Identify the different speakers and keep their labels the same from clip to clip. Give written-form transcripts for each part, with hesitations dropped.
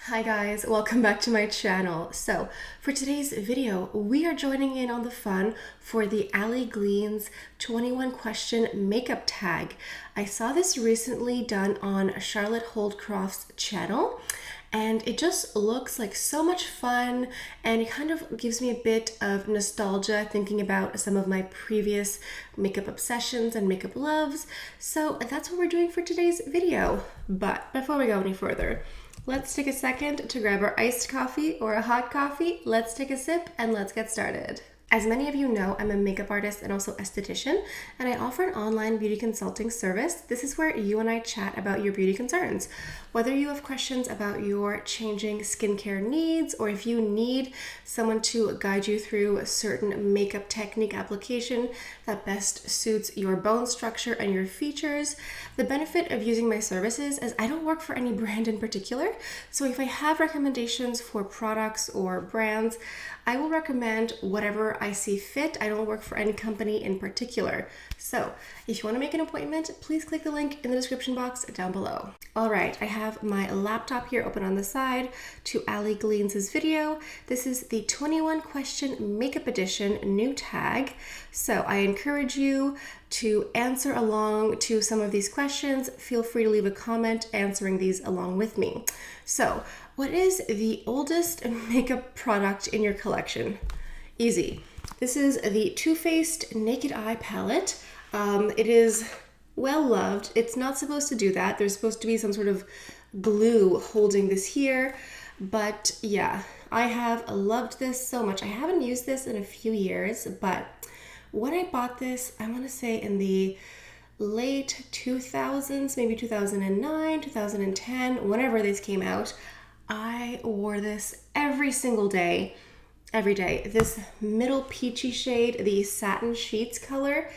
Speaker 1: Hi guys, welcome back to my channel. So for today's video, we are joining in on the fun for the Allie Glines 21 question makeup tag. I saw this recently done on Charlotte Holdcroft's channel and it just looks like so much fun and it kind of gives me a bit of nostalgia thinking about some of my previous makeup obsessions and makeup loves. So that's what we're doing for today's video. But before we go any further, let's take a second to grab our iced coffee or a hot coffee. Let's take a sip and let's get started. As many of you know, I'm a makeup artist and also esthetician, and I offer an online beauty consulting service. This is where you and I chat about your beauty concerns. Whether you have questions about your changing skincare needs, or if you need someone to guide you through a certain makeup technique application that best suits your bone structure and your features. The benefit of using my services is I don't work for any brand in particular. So if I have recommendations for products or brands, I will recommend whatever I see fit. I don't work for any company in particular. So if you want to make an appointment, please click the link in the description box down below. All right, I have my laptop here open on the side to Allie Glines' video. This is the 21 question makeup edition new tag. So I encourage you to answer along to some of these questions. Feel free to leave a comment answering these along with me. So what is the oldest makeup product in your collection? Easy. This is the Too Faced Naked Eye palette. It is well loved. It's not supposed to do that. There's supposed to be some sort of glue holding this here. But yeah, I have loved this so much. I haven't used this in a few years, but when I bought this, I want to say in the late 2000s, maybe 2009, 2010, whenever this came out, I wore this every single day, every day. This middle peachy shade, the satin sheets color,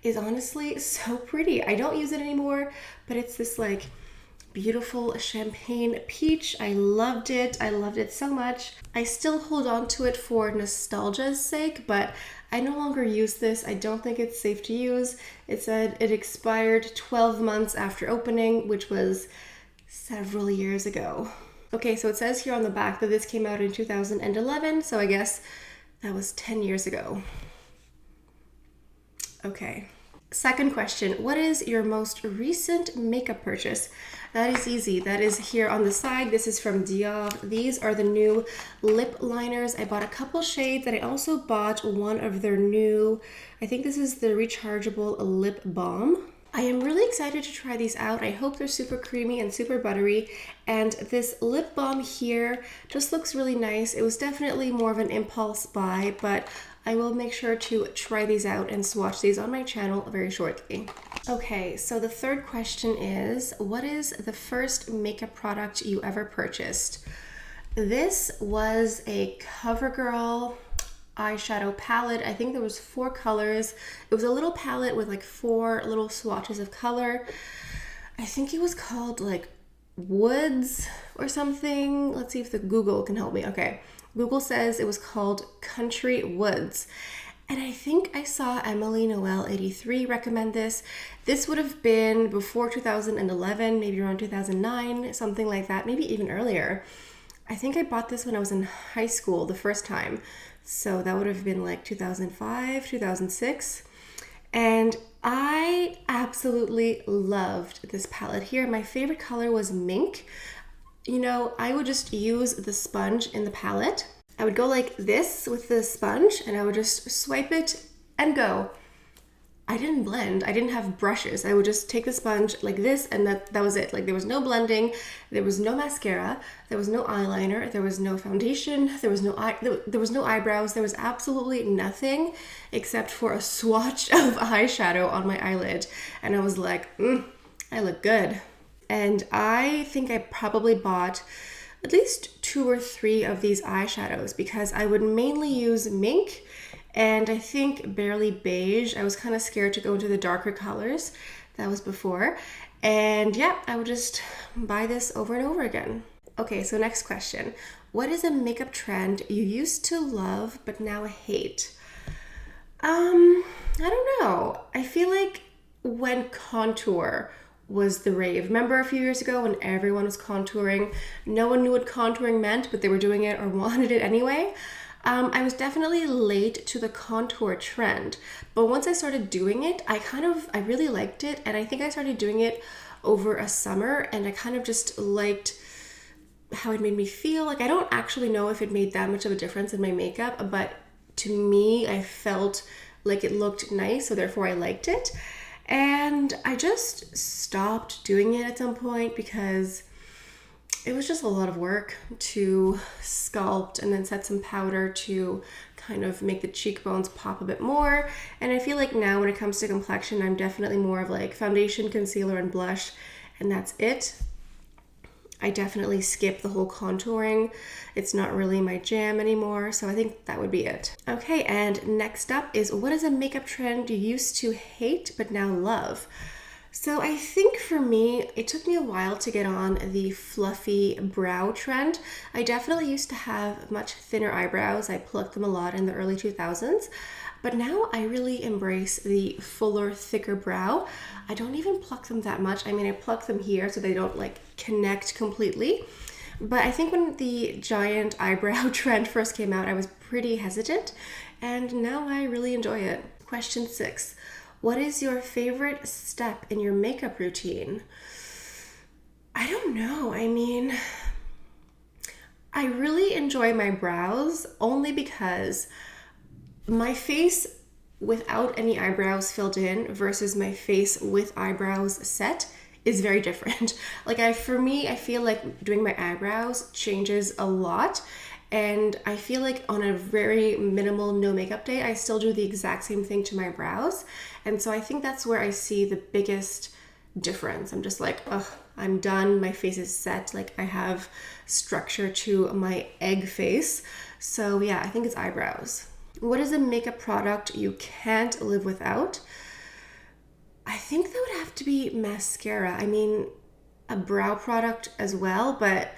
Speaker 1: is honestly so pretty. I don't use it anymore, but it's this like beautiful champagne peach. I loved it. I loved it so much. I still hold on to it for nostalgia's sake, but I no longer use this. I don't think it's safe to use. It said it expired 12 months after opening, which was several years ago. Okay, so it says here on the back that this came out in 2011, so I guess that was 10 years ago. Okay. Second question, what is your most recent makeup purchase? That is easy. That is here on the side. This is from Dior. These are the new lip liners. I bought a couple shades and I also bought one of their new, I think this is the rechargeable lip balm. I am really excited to try these out. I hope they're super creamy and super buttery. And this lip balm here just looks really nice. It was definitely more of an impulse buy, but I will make sure to try these out and swatch these on my channel very shortly. Okay, so the third question is, what is the first makeup product you ever purchased? This was a CoverGirl eyeshadow palette. I think there was 4 colors. It was a little palette with like 4 little swatches of color. I think it was called like Woods or something. Let's see if the Google can help me. Okay. Google says it was called Country Woods. And I think I saw Emily Noel 83 recommend this. This would have been before 2011, maybe around 2009, something like that, maybe even earlier. I think I bought this when I was in high school the first time. So that would have been like 2005, 2006. And I absolutely loved this palette here. My favorite color was mink. You know, I would just use the sponge in the palette. I would go like this with the sponge and I would just swipe it and go. I didn't blend. I didn't have brushes. I would just take the sponge like this and that was it. Like there was no blending, there was no mascara, there was no eyeliner, there was no foundation, there was no eyebrows, there was absolutely nothing except for a swatch of eyeshadow on my eyelid. And I was like, I look good. And I think I probably bought at least 2 or 3 of these eyeshadows because I would mainly use mink and I think barely beige. I was kind of scared to go into the darker colors. That was before. And yeah, I would just buy this over and over again. Okay, so next question. What is a makeup trend you used to love but now hate? I don't know. I feel like when contour was the rave. Remember a few years ago when everyone was contouring? No one knew what contouring meant, but they were doing it or wanted it anyway. I was definitely late to the contour trend, but once I started doing it, I really liked it, and I think I started doing it over a summer, and I kind of just liked how it made me feel. Like, I don't actually know if it made that much of a difference in my makeup, but to me, I felt like it looked nice, so therefore I liked it. And I just stopped doing it at some point because it was just a lot of work to sculpt and then set some powder to kind of make the cheekbones pop a bit more. And I feel like now when it comes to complexion, I'm definitely more of like foundation, concealer, and blush, and that's it. I definitely skip the whole contouring. It's not really my jam anymore, so I think that would be it. Okay, and next up is, what is a makeup trend you used to hate but now love? So I think for me, it took me a while to get on the fluffy brow trend. I definitely used to have much thinner eyebrows. I plucked them a lot in the early 2000s. But now I really embrace the fuller, thicker brow. I don't even pluck them that much. I mean, I pluck them here so they don't like connect completely. But I think when the giant eyebrow trend first came out, I was pretty hesitant, and now I really enjoy it. Question 6. What is your favorite step in your makeup routine? I don't know. I mean, I really enjoy my brows only because my face without any eyebrows filled in versus my face with eyebrows set is very different. Like, for me, I feel like doing my eyebrows changes a lot. And I feel like on a very minimal no makeup day, I still do the exact same thing to my brows. And so I think that's where I see the biggest difference. I'm just like, oh, I'm done. My face is set. Like, I have structure to my egg face. So yeah, I think it's eyebrows. What is a makeup product you can't live without? I think that would have to be mascara. I mean, a brow product as well, but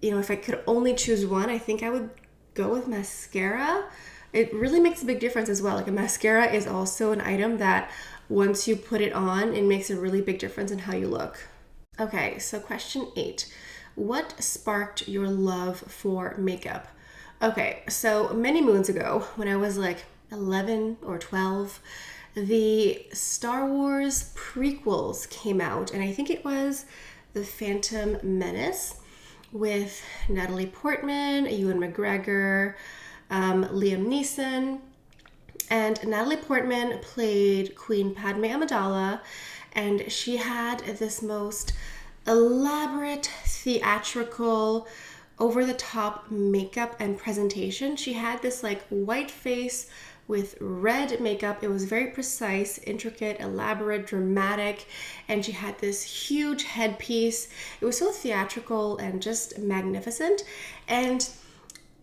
Speaker 1: if I could only choose one, I think I would go with mascara. It really makes a big difference as well. Like, a mascara is also an item that once you put it on, it makes a really big difference in how you look. Okay, so question 8. What sparked your love for makeup? Okay, so many moons ago, when I was like 11 or 12, the Star Wars prequels came out, and I think it was The Phantom Menace with Natalie Portman, Ewan McGregor, Liam Neeson, and Natalie Portman played Queen Padme Amidala, and she had this most elaborate, theatrical, over-the-top makeup and presentation. She had this like white face with red makeup. It was very precise, intricate, elaborate, dramatic, and she had this huge headpiece. It was so theatrical and just magnificent, and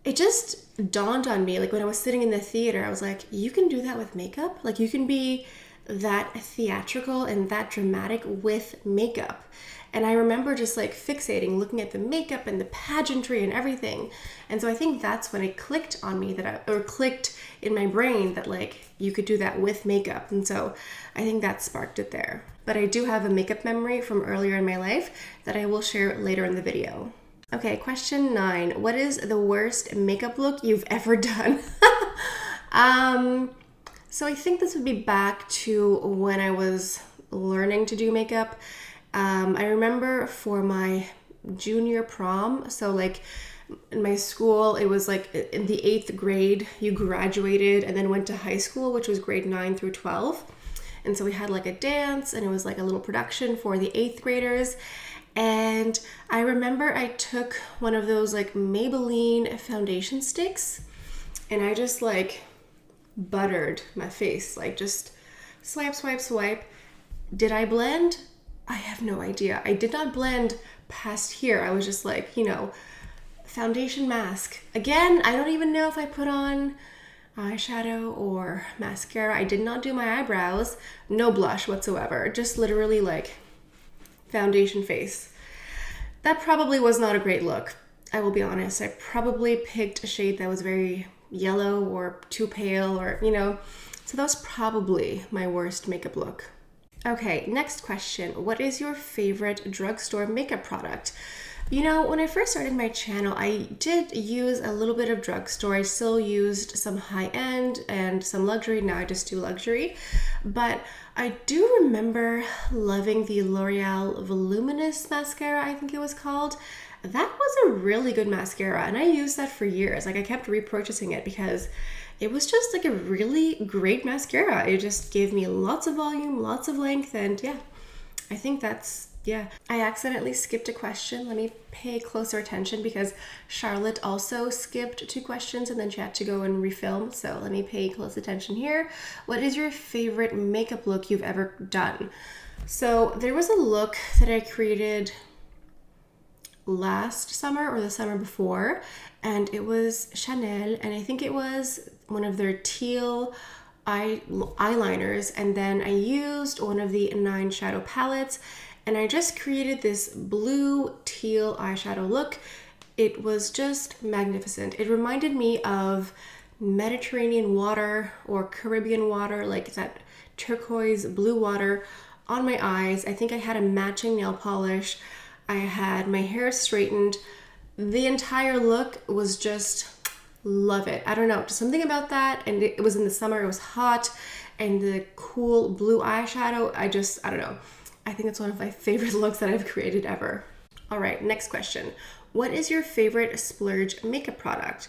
Speaker 1: it just dawned on me, like when I was sitting in the theater, I was like, you can do that with makeup? Like, you can be that theatrical and that dramatic with makeup. And I remember just like fixating, looking at the makeup and the pageantry and everything. And so I think that's when it clicked on me clicked in my brain that like you could do that with makeup. And so I think that sparked it there. But I do have a makeup memory from earlier in my life that I will share later in the video. Okay, question 9. What is the worst makeup look you've ever done? So I think this would be back to when I was learning to do makeup. I remember for my junior prom, so like in my school, it was like in the 8th grade, you graduated and then went to high school, which was grade 9 through 12. And so we had like a dance, and it was like a little production for the 8th graders. And I remember I took one of those like Maybelline foundation sticks, and I just like buttered my face, like just swipe, swipe, swipe. Did I blend? I have no idea. I did not blend past here. I was just like, foundation mask. Again, I don't even know if I put on eyeshadow or mascara. I did not do my eyebrows. No blush whatsoever. Just literally like foundation face. That probably was not a great look. I will be honest. I probably picked a shade that was very yellow or too pale or, so that was probably my worst makeup look. Okay, next question. What is your favorite drugstore makeup product? You know, when I first started my channel, I did use a little bit of drugstore. I still used some high-end and some luxury. Now I just do luxury. But I do remember loving the L'Oreal Voluminous mascara, I think it was called. That was a really good mascara, and I used that for years. Like, I kept repurchasing it because it was just like a really great mascara. It just gave me lots of volume, lots of length, and yeah, I think that's, yeah. I accidentally skipped a question. Let me pay closer attention because Charlotte also skipped 2 questions and then she had to go and refilm. So let me pay close attention here. What is your favorite makeup look you've ever done? So there was a look that I created last summer or the summer before, and it was Chanel, and I think it was one of their teal eyeliners, and then I used one of the 9 shadow palettes, and I just created this blue teal eyeshadow look. It was just magnificent. It reminded me of Mediterranean water or Caribbean water, like that turquoise blue water on my eyes. I think I had a matching nail polish. I had my hair straightened. The entire look was just, love it. I don't know, just something about that. And it was in the summer, it was hot, and the cool blue eyeshadow, I don't know. I think it's one of my favorite looks that I've created ever. All right, next question. What is your favorite Splurge makeup product?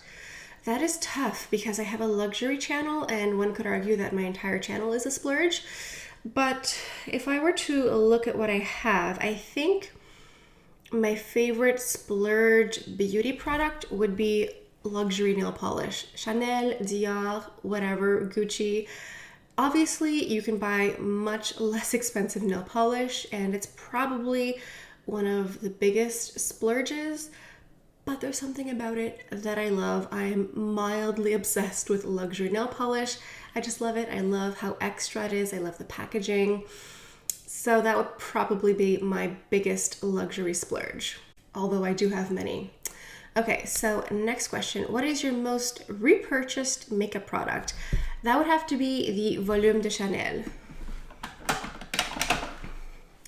Speaker 1: That is tough because I have a luxury channel, and one could argue that my entire channel is a Splurge. But if I were to look at what I have, I think my favorite Splurge beauty product would be luxury nail polish. Chanel, Dior, whatever, Gucci. Obviously, you can buy much less expensive nail polish, and it's probably one of the biggest splurges, but there's something about it that I love. I'm mildly obsessed with luxury nail polish. I just love it. I love how extra it is. I love the packaging. So that would probably be my biggest luxury splurge, although I do have many. Okay, so next question. What is your most repurchased makeup product? That would have to be the Volume de Chanel.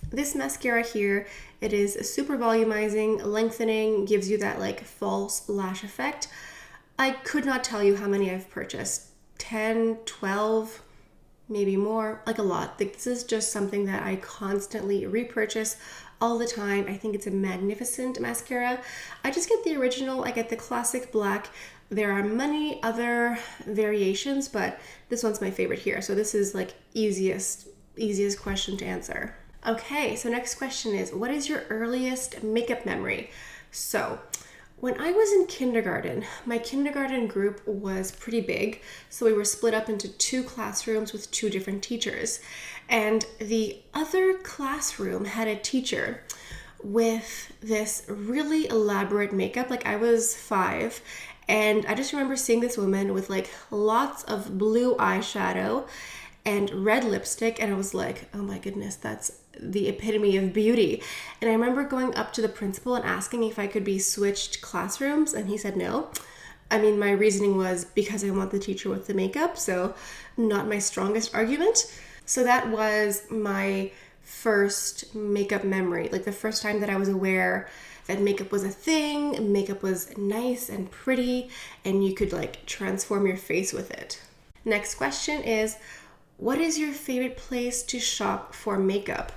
Speaker 1: This mascara here, it is super volumizing, lengthening, gives you that like false lash effect. I could not tell you how many I've purchased. 10, 12, maybe more, like a lot. Like, this is just something that I constantly repurchase all the time. I think it's a magnificent mascara. I just get the original, I get the classic black. There are many other variations, but this one's my favorite here. So this is like easiest question to answer. Okay, so next question is, what is your earliest makeup memory? So when I was in kindergarten, my kindergarten group was pretty big. So we were split up into 2 classrooms with 2 different teachers. And the other classroom had a teacher with this really elaborate makeup. Like, I was 5, and I just remember seeing this woman with like lots of blue eyeshadow and red lipstick, and I was like, oh my goodness, that's the epitome of beauty. And I remember going up to the principal and asking if I could be switched classrooms, and he said no. I mean, my reasoning was because I want the teacher with the makeup, so not my strongest argument. So that was my first makeup memory, like the first time that I was aware that makeup was a thing, makeup was nice and pretty, and you could like transform your face with it. Next question is, what is your favorite place to shop for makeup?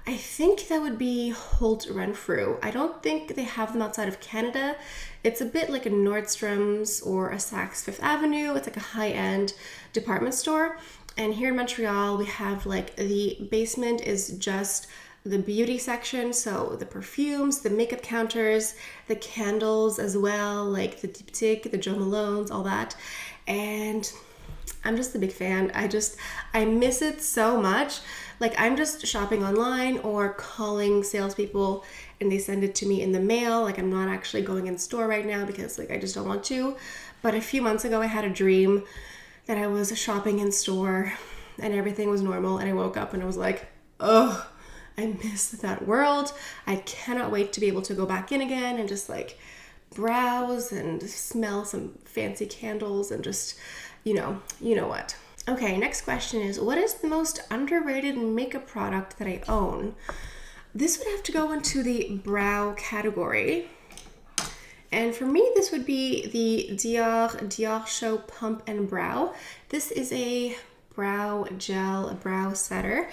Speaker 1: I think that would be Holt Renfrew. I don't think they have them outside of Canada. It's a bit like a Nordstrom's or a Saks Fifth Avenue. It's like a high-end department store. And here in Montreal, we have like the basement is just the beauty section. So the perfumes, the makeup counters, the candles as well, like the Diptyque, the Jo Malone's, all that. And I'm just a big fan. I miss it so much. Like, I'm just shopping online or calling salespeople and they send it to me in the mail. Like, I'm not actually going in store right now because like I just don't want to. But a few months ago, I had a dream that I was shopping in store and everything was normal. And I woke up and I was like, oh, I miss that world. I cannot wait to be able to go back in again and just like browse and smell some fancy candles and just, you know what. Okay, next question is, what is the most underrated makeup product that I own? This would have to go into the brow category. And for me, this would be the Dior Show Pump and Brow. This is a brow gel, a brow setter,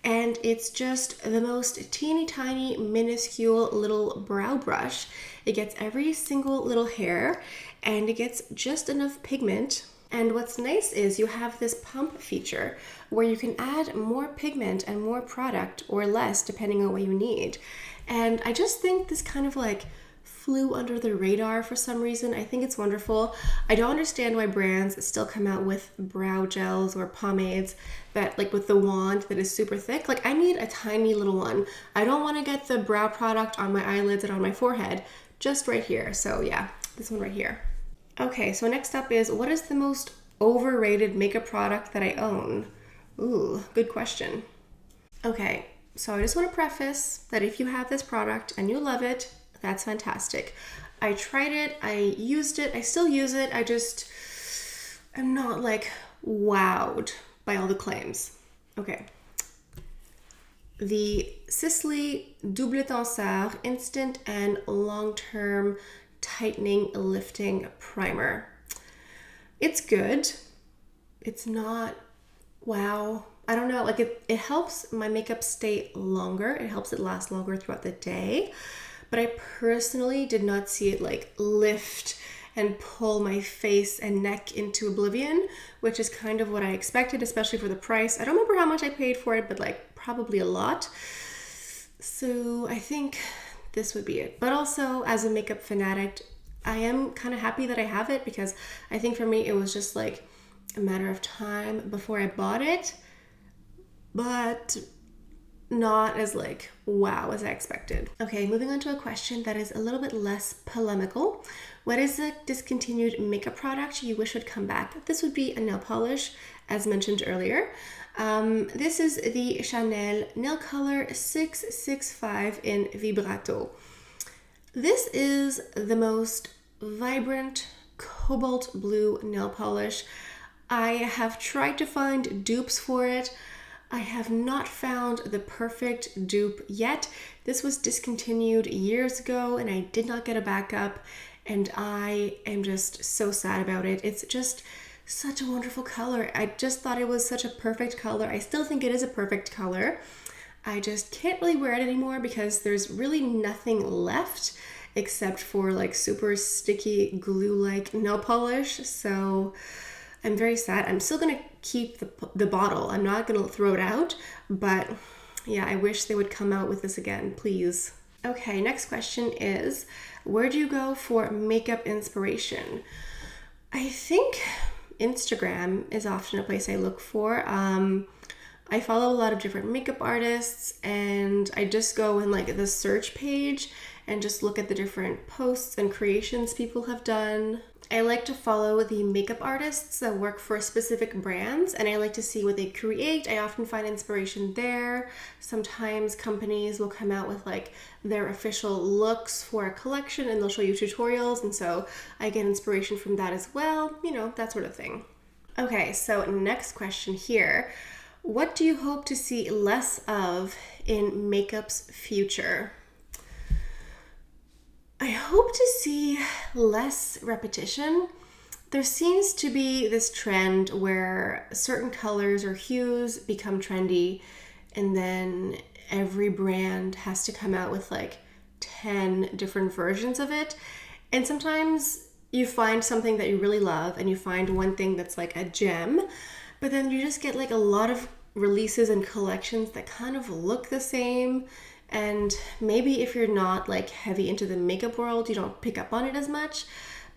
Speaker 1: and it's just the most teeny tiny, minuscule little brow brush. It gets every single little hair, and it gets just enough pigment. And what's nice is you have this pump feature where you can add more pigment and more product or less depending on what you need. And I just think this kind of like flew under the radar for some reason. I think it's wonderful. I don't understand why brands still come out with brow gels or pomades that like with the wand that is super thick. Like I need a tiny little one. I don't want to get the brow product on my eyelids and on my forehead, just right here. So yeah, this one right here. Okay, so next up is, what is the most overrated makeup product that I own? Ooh, good question. Okay, so I just want to preface that if you have this product and you love it, that's fantastic. I tried it, I used it, I still use it, I'm not like wowed by all the claims. Okay. The Sisley Double Tenseur Instant and Long-Term Tightening Lifting Primer. It's good. It's not wow. I don't know, like it helps my makeup stay longer. It helps it last longer throughout the day. But I personally did not see it like lift and pull my face and neck into oblivion, which is kind of what I expected, especially for the price. I don't remember how much I paid for it, but like probably a lot. So I think this would be it. But also, as a makeup fanatic, I am kind of happy that I have it, because I think for me it was just like a matter of time before I bought it, but not as like wow as I expected. Okay, moving on to a question that is a little bit less polemical. What is a discontinued makeup product you wish would come back? This would be a nail polish, as mentioned earlier. This is the Chanel Nail Color 665 in Vibrato. This is the most vibrant cobalt blue nail polish. I have tried to find dupes for it. I have not found the perfect dupe yet. This was discontinued years ago and I did not get a backup, and I am just so sad about it. It's just such a wonderful color. I just thought it was such a perfect color. I still think it is a perfect color. I just can't really wear it anymore because there's really nothing left except for like super sticky glue-like nail polish. So I'm very sad. I'm still gonna keep the bottle. I'm not gonna throw it out, but yeah, I wish they would come out with this again, please. Okay, next question is, where do you go for makeup inspiration? I think Instagram is often a place I look for. I follow a lot of different makeup artists, and I just go in like the search page and just look at the different posts and creations people have done. I like to follow the makeup artists that work for specific brands, and I like to see what they create. I often find inspiration there. Sometimes companies will come out with like their official looks for a collection and they'll show you tutorials, and so I get inspiration from that as well, you know, that sort of thing. Okay, so next question here. What do you hope to see less of in makeup's future? I hope to see less repetition. There seems to be this trend where certain colors or hues become trendy, and then every brand has to come out with like 10 different versions of it. And sometimes you find something that you really love and you find one thing that's like a gem, but then you just get like a lot of releases and collections that kind of look the same. And maybe if you're not like heavy into the makeup world, you don't pick up on it as much.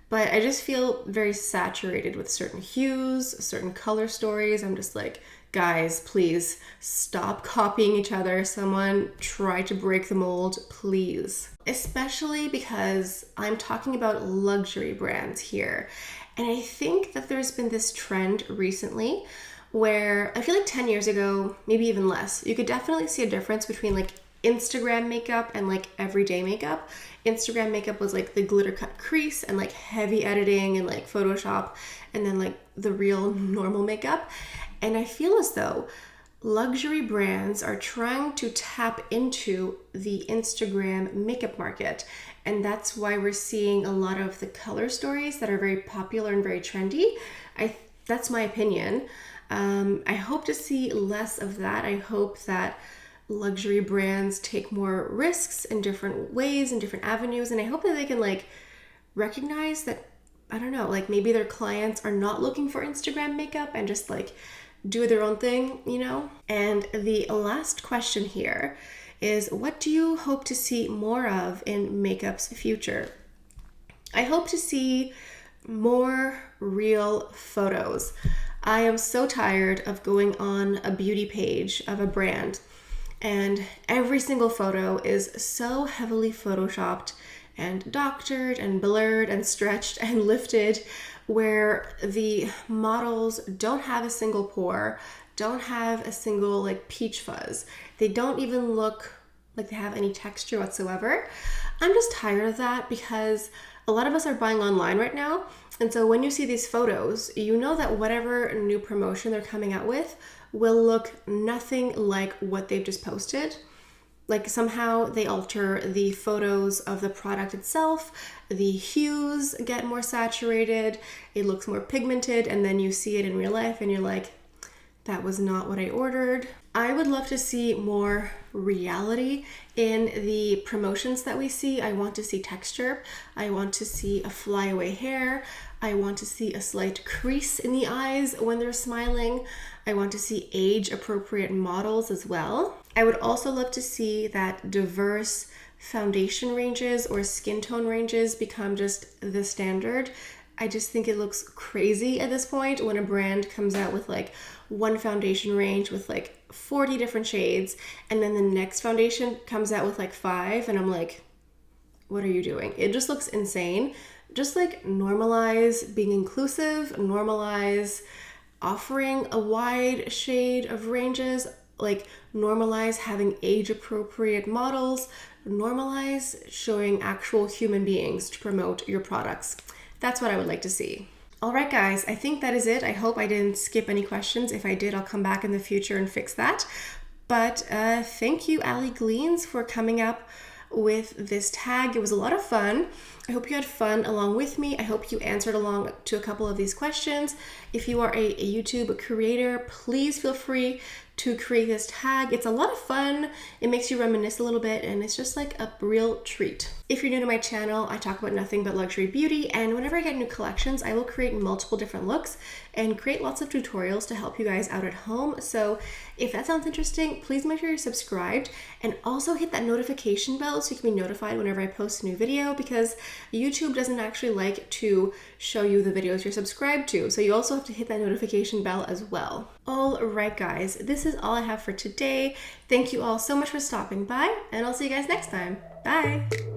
Speaker 1: But I just feel very saturated with certain hues, certain color stories. I'm just like, guys, please stop copying each other. Someone try to break the mold, please. Especially because I'm talking about luxury brands here. And I think that there's been this trend recently where I feel like 10 years ago, maybe even less, you could definitely see a difference between like Instagram makeup and like everyday makeup. Instagram makeup was like the glitter cut crease and like heavy editing and like Photoshop, and then like the real normal makeup. And I feel as though luxury brands are trying to tap into the Instagram makeup market. And that's why we're seeing a lot of the color stories that are very popular and very trendy. That's my opinion. I hope to see less of that. I hope that luxury brands take more risks in different ways and different avenues. And I hope that they can like recognize that, I don't know, like maybe their clients are not looking for Instagram makeup and just like do their own thing, you know? And the last question here is, what do you hope to see more of in makeup's future? I hope to see more real photos. I am so tired of going on a beauty page of a brand and every single photo is so heavily photoshopped and doctored and blurred and stretched and lifted, where the models don't have a single pore, don't have a single like peach fuzz. They don't even look like they have any texture whatsoever. I'm just tired of that because a lot of us are buying online right now. And so when you see these photos, you know that whatever new promotion they're coming out with will look nothing like what they've just posted. Like somehow they alter the photos of the product itself, the hues get more saturated, it looks more pigmented, and then you see it in real life and you're like, that was not what I ordered. I would love to see more reality in the promotions that we see. I want to see texture. I want to see a flyaway hair. I want to see a slight crease in the eyes when they're smiling. I want to see age appropriate models as well. I would also love to see that diverse foundation ranges or skin tone ranges become just the standard. I just think it looks crazy at this point when a brand comes out with like one foundation range with like 40 different shades, and then the next foundation comes out with like 5, and I'm like, what are you doing? It just looks insane. Just like normalize being inclusive, normalize offering a wide shade of ranges, like normalize having age appropriate models, normalize showing actual human beings to promote your products. That's what I would like to see. All right, guys, I think that is it. I hope I didn't skip any questions. If I did, I'll come back in the future and fix that. But thank you, Allie Glines, for coming up with this tag. It was a lot of fun. I hope you had fun along with me. I hope you answered along to a couple of these questions. If you are a YouTube creator, please feel free to create this tag. It's a lot of fun. It makes you reminisce a little bit, and it's just like a real treat. If you're new to my channel, I talk about nothing but luxury beauty, and whenever I get new collections, I will create multiple different looks and create lots of tutorials to help you guys out at home. So if that sounds interesting, please make sure you're subscribed and also hit that notification bell so you can be notified whenever I post a new video, because YouTube doesn't actually like to show you the videos you're subscribed to. So you also have to hit that notification bell as well. All right, guys, this is all I have for today. Thank you all so much for stopping by, and I'll see you guys next time. Bye.